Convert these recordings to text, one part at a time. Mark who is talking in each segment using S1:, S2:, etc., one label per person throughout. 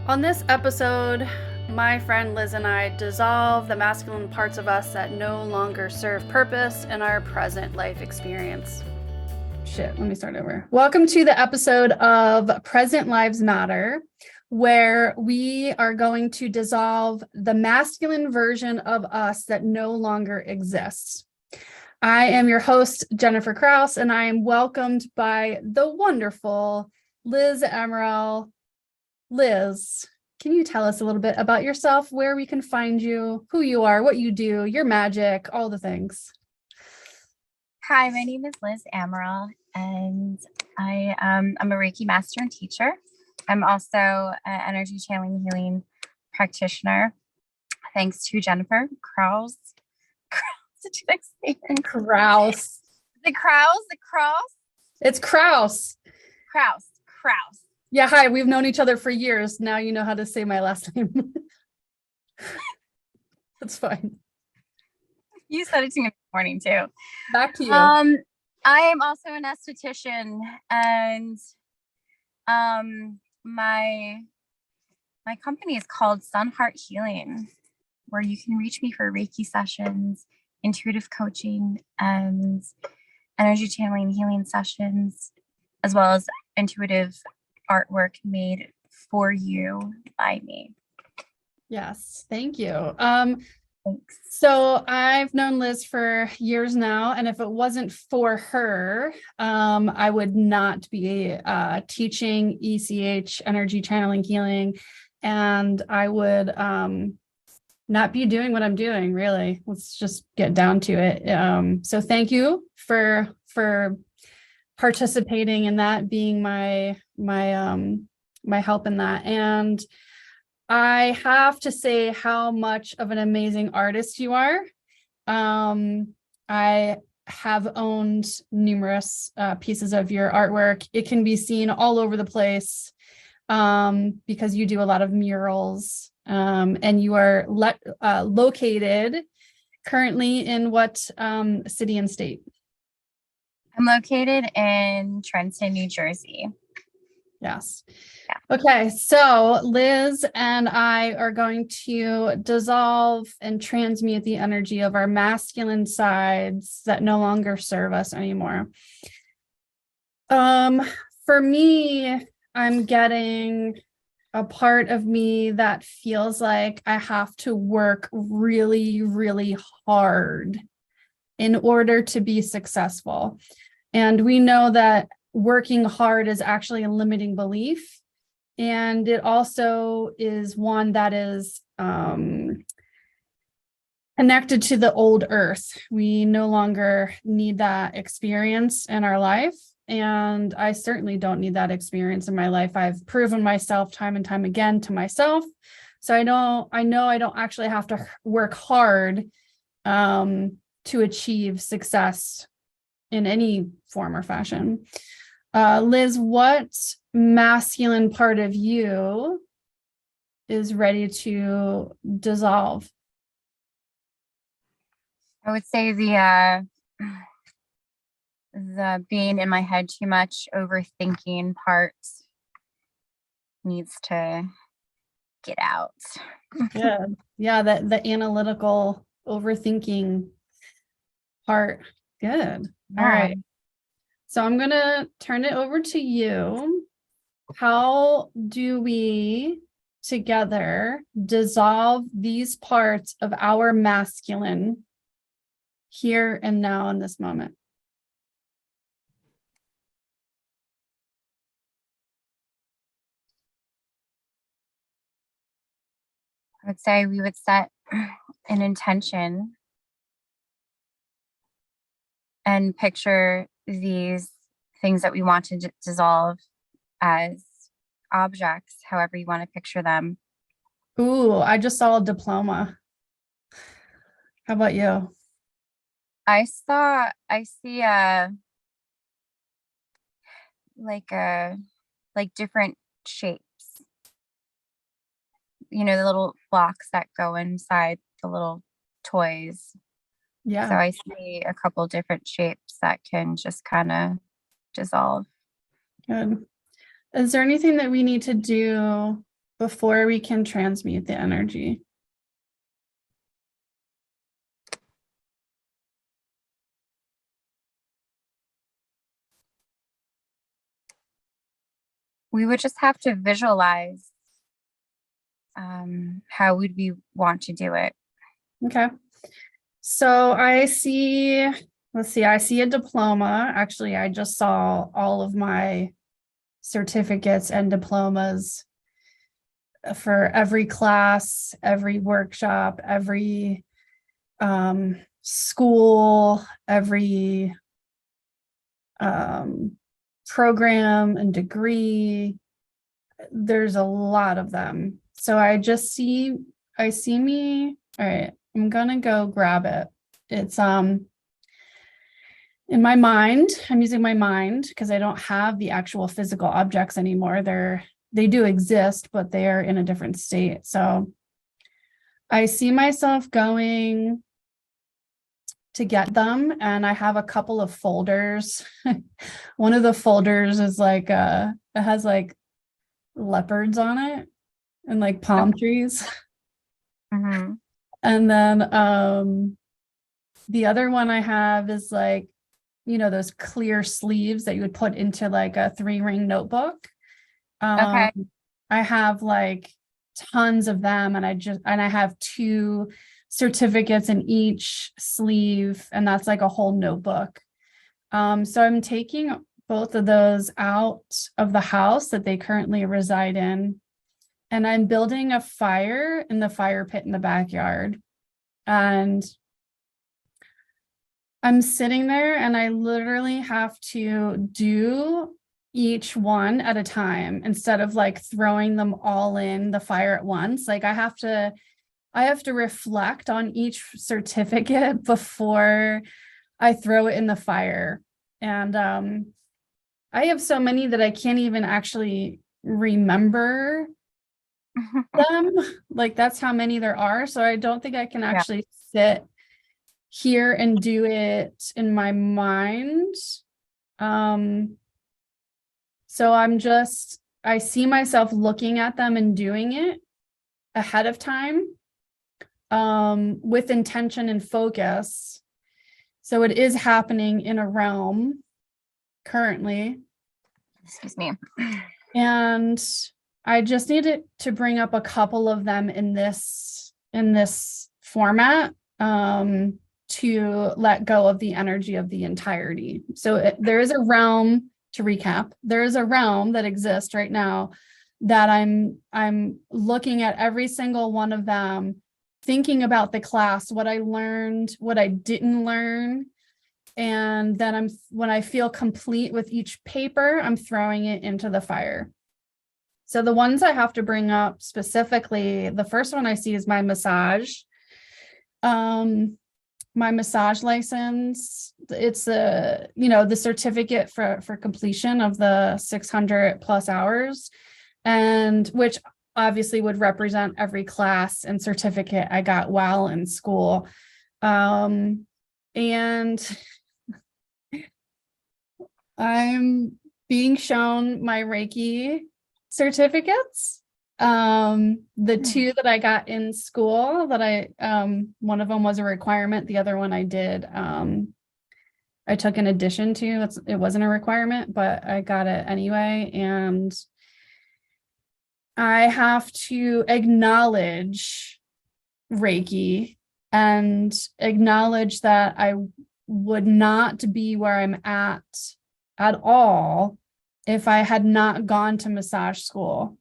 S1: On this episode, my friend Liz and I dissolve the masculine parts of us that no longer serve purpose in our present life experience. Let me start over. Welcome to the episode of Present Lives Matter, where we are going to dissolve the masculine version of us that no longer exists. I am your host, Jennifer Krause, and I am welcomed by the wonderful Liz Amaral. Liz, can you tell us a little bit about yourself, where we can find you, who you are, what you do, your magic, all the things?
S2: Hi, my name is Liz Amaral, and I'm a Reiki master and teacher. I'm also an energy channeling healing practitioner. Thanks to Jennifer Krause. Did I say it?
S1: Krause.
S2: The Krause?
S1: It's Krause.
S2: Krause.
S1: Yeah, hi. We've known each other for years. Now you know how to say my last name. That's fine.
S2: You said it to me in the morning too.
S1: Back to you.
S2: I am also an esthetician, and my company is called Sun Heart Healing, where you can reach me for Reiki sessions, intuitive coaching, and energy channeling healing sessions, as well as intuitive artwork made for you by me.
S1: Yes, thank you.
S2: Thanks.
S1: So I've known Liz for years now, and if it wasn't for her, I would not be teaching ECH, energy channeling healing, and I would not be doing what I'm doing, really. Let's just get down to it. So thank you for participating in that, being my help in that. And I have to say how much of an amazing artist you are. I have owned numerous pieces of your artwork. It can be seen all over the place because you do a lot of murals, and you are located currently in what city and state?
S2: I'm located in Trenton, New Jersey.
S1: Yes.
S2: Yeah.
S1: Okay, so Liz and I are going to dissolve and transmute the energy of our masculine sides that no longer serve us anymore. For me, I'm getting a part of me that feels like I have to work really, really hard in order to be successful. And we know that working hard is actually a limiting belief. And it also is one that is connected to the old earth. We no longer need that experience in our life. And I certainly don't need that experience in my life. I've proven myself time and time again to myself. So I know I don't actually have to work hard to achieve success in any form or fashion. Liz, what masculine part of you is ready to dissolve?
S2: I would say the being in my head too much, overthinking part needs to get out.
S1: Good. Yeah, the analytical overthinking part. Good. All right. So I'm going to turn it over to you. How do we together dissolve these parts of our masculine here and now in this moment?
S2: I would say we would set an intention and picture these things that we want to dissolve as objects, however you want to picture them.
S1: Ooh, I just saw a diploma. How about you?
S2: I see like different shapes. You know, the little blocks that go inside the little toys.
S1: Yeah.
S2: So I see a couple different shapes that can just kind of dissolve.
S1: Good. Is there anything that we need to do before we can transmute the energy?
S2: We would just have to visualize how we want to do it.
S1: Okay. So I see, let's see, I see a diploma. Actually, I just saw all of my certificates and diplomas for every class, every workshop, every school, every program and degree. There's a lot of them. So I see me. All right, I'm gonna go grab it. It's in my mind. I'm using my mind because I don't have the actual physical objects anymore. They do exist, but they are in a different state. So I see myself going to get them, and I have a couple of folders. One of the folders is like it has like leopards on it and like palm trees.
S2: Mm-hmm.
S1: And then the other one I have is like, those clear sleeves that you would put into like a 3-ring notebook.
S2: Okay.
S1: I have like tons of them, and I have 2 certificates in each sleeve, and that's like a whole notebook. So I'm taking both of those out of the house that they currently reside in, and I'm building a fire in the fire pit in the backyard. And I'm sitting there, and I literally have to do each one at a time instead of like throwing them all in the fire at once. Like I have to reflect on each certificate before I throw it in the fire. And I have so many that I can't even actually remember them. Like that's how many there are. So I don't think I can actually sit here and do it in my mind. So I see myself looking at them and doing it ahead of time, with intention and focus. So it is happening in a realm currently.
S2: Excuse me.
S1: And I just needed to bring up a couple of them in this format, to let go of the energy of the entirety. So there is a realm, to recap, there is a realm that exists right now that I'm looking at every single one of them, thinking about the class, what I learned, what I didn't learn. And then when I feel complete with each paper, I'm throwing it into the fire. So the ones I have to bring up specifically, the first one I see is my massage. My massage license. It's the certificate for completion of the 600 plus hours, and which obviously would represent every class and certificate I got while in school. And I'm being shown my Reiki certificates. The 2 that I got in school that one of them was a requirement. The other one I did, I took an addition to. It wasn't a requirement, but I got it anyway. And I have to acknowledge Reiki and acknowledge that I would not be where I'm at all if I had not gone to massage school,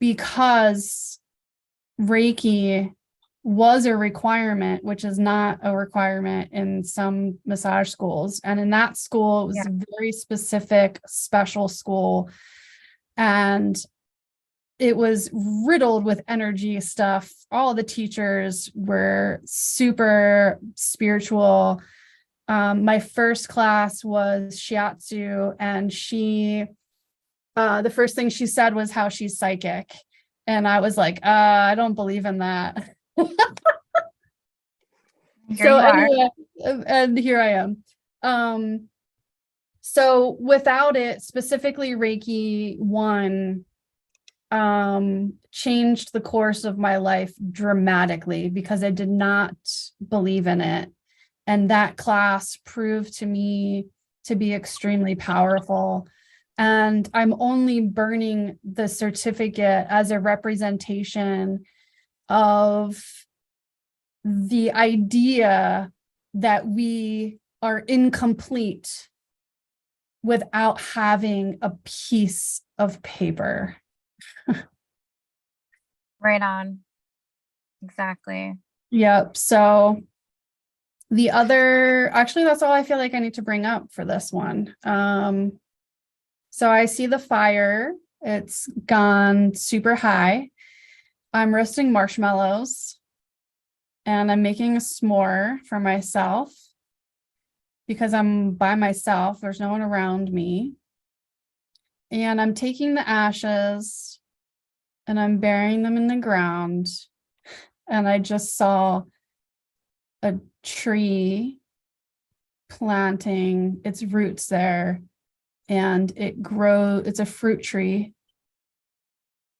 S1: because Reiki was a requirement, which is not a requirement in some massage schools. And in that school, it was a very specific, special school. And it was riddled with energy stuff. All the teachers were super spiritual. My first class was shiatsu, and the first thing she said was how she's psychic. And I was like, I don't believe in that. So anyway, and here I am. So without it, specifically Reiki 1, changed the course of my life dramatically because I did not believe in it. And that class proved to me to be extremely powerful. And I'm only burning the certificate as a representation of the idea that we are incomplete without having a piece of paper.
S2: Right on. Exactly.
S1: Yep. So the other, actually, that's all I feel like I need to bring up for this one. So I see the fire. It's gone super high. I'm roasting marshmallows and I'm making a s'more for myself because I'm by myself. There's no one around me. And I'm taking the ashes and I'm burying them in the ground. And I just saw a tree planting its roots there, and it's a fruit tree.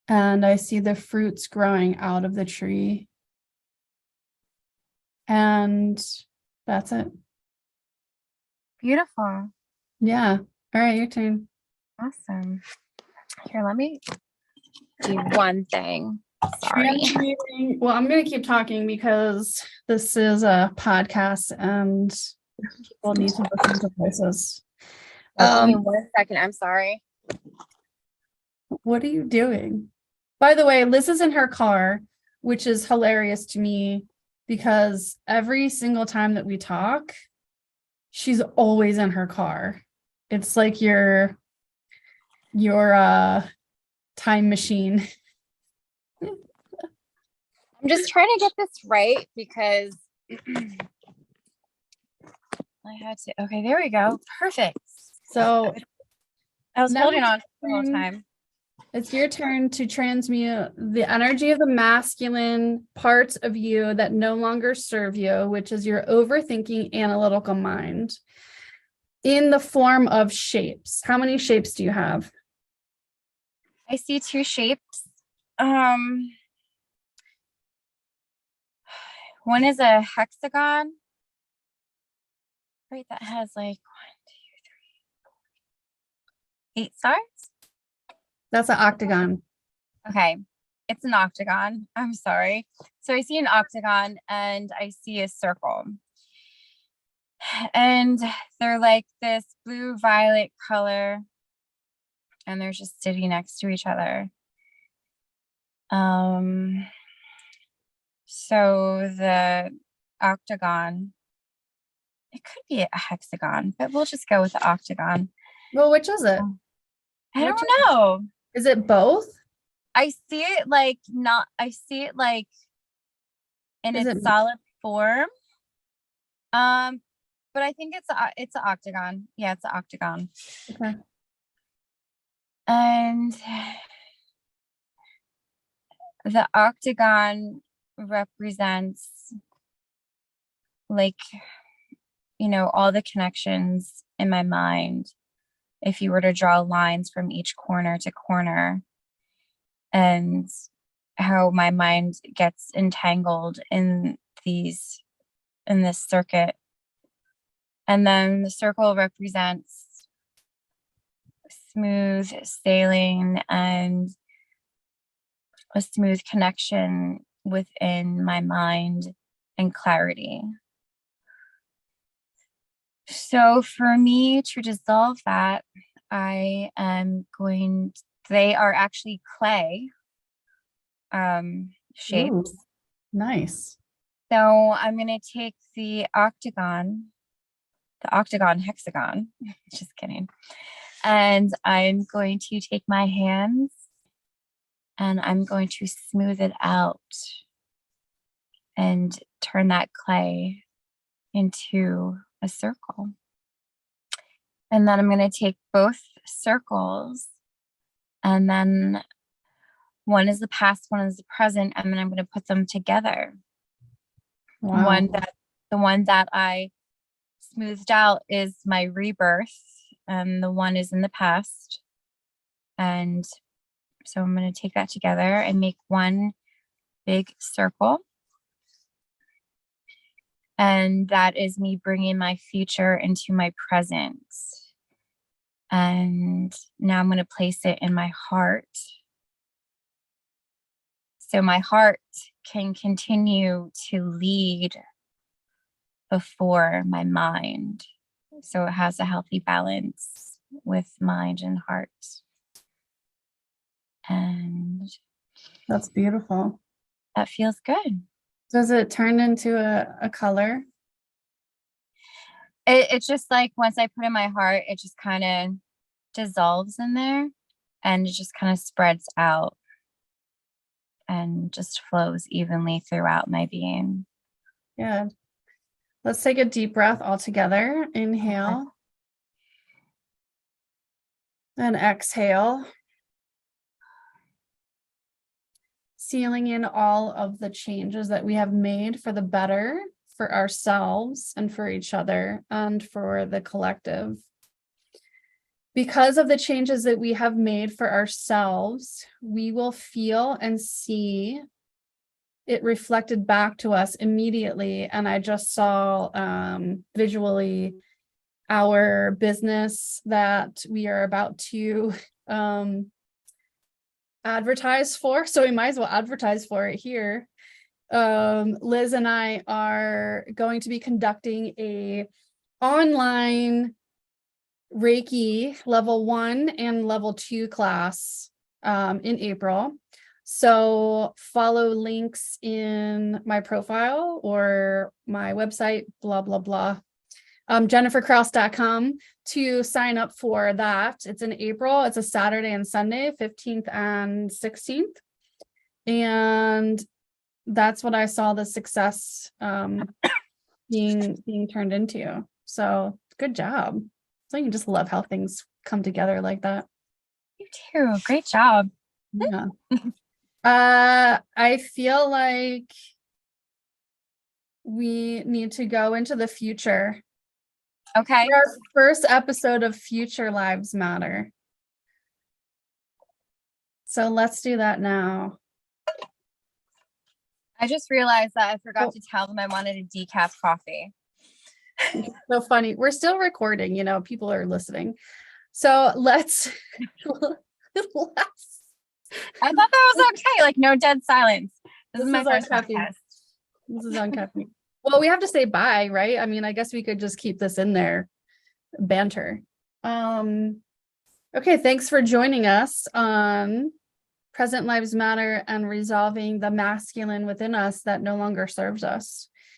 S1: And I see the fruits growing out of the tree. And that's it.
S2: Beautiful.
S1: Yeah. All right, your turn.
S2: Awesome. Here, let me do one thing. Sorry.
S1: Well, I'm going to keep talking because this is a podcast and people need to listen to voices.
S2: Give me 1 second. I'm sorry.
S1: What are you doing? By the way, Liz is in her car, which is hilarious to me because every single time that we talk, she's always in her car. It's like your time machine.
S2: I'm just trying to get this right because I had to. Okay, there we go. Perfect.
S1: So
S2: I was
S1: now
S2: holding on for the whole time.
S1: It's your turn to transmute the energy of the masculine parts of you that no longer serve you, which is your overthinking analytical mind, in the form of shapes. How many shapes do you have?
S2: I see 2 shapes. One is a hexagon, right? That has like 1, 2, 3, 4, 8 stars.
S1: That's an octagon.
S2: Okay, it's an octagon. I'm sorry. So I see an octagon and I see a circle. And they're like this blue-violet color. And they're just sitting next to each other. So the octagon, it could be a hexagon, but we'll just go with the octagon.
S1: Well, which is it?
S2: I don't know.
S1: Is it both?
S2: I see it like in its solid form. But I think it's an octagon. Yeah, it's an octagon.
S1: Okay.
S2: And the octagon represents like, all the connections in my mind. If you were to draw lines from each corner to corner, and how my mind gets entangled in this circuit. And then the circle represents smooth sailing and a smooth connection within my mind and clarity. So for me to dissolve that, they are actually clay shapes.
S1: Ooh, nice.
S2: So I'm going to take the octagon hexagon, just kidding. And I'm going to take my hands and I'm going to smooth it out and turn that clay into a circle. And then I'm going to take both circles, and then one is the past, one is the present, and then I'm going to put them together.
S1: Wow.
S2: The one that I smoothed out is my rebirth, and the one is in the past. And So I'm going to take that together and make one big circle. And that is me bringing my future into my present. And now I'm going to place it in my heart. So my heart can continue to lead before my mind. So it has a healthy balance with mind and heart. And
S1: That's beautiful.
S2: that feels good.
S1: Does it turn into a color?
S2: It's just like once I put in my heart, it just kind of dissolves in there and it just kind of spreads out and just flows evenly throughout my being.
S1: Good. Let's take a deep breath all together. Inhale. And exhale. Sealing in all of the changes that we have made for the better for ourselves and for each other and for the collective. Because of the changes that we have made for ourselves, we will feel and see it reflected back to us immediately. And I just saw visually our business that we are about to advertise for. So we might as well advertise for it here. Liz and I are going to be conducting a online Reiki level 1 and level 2 class in April. So follow links in my profile or my website, blah, blah, blah. jenniferkraus.com to sign up for that. It's in April. It's a Saturday and Sunday, 15th and 16th. And that's what I saw the success being turned into. So good job. So you just love how things come together like that.
S2: You too. Great job.
S1: Yeah. I feel like we need to go into the future.
S2: Okay.
S1: For our first episode of Future Lives Matter. So let's do that now.
S2: I just realized that I forgot to tell them I wanted a decaf coffee.
S1: So funny. We're still recording, people are listening. So let's
S2: I thought that was okay. Like no dead silence. This is my first podcast.
S1: This is on caffeine. Well, we have to say bye, right? I mean, I guess we could just keep this in there. Banter. Okay, thanks for joining us on Present Lives Matter and resolving the masculine within us that no longer serves us.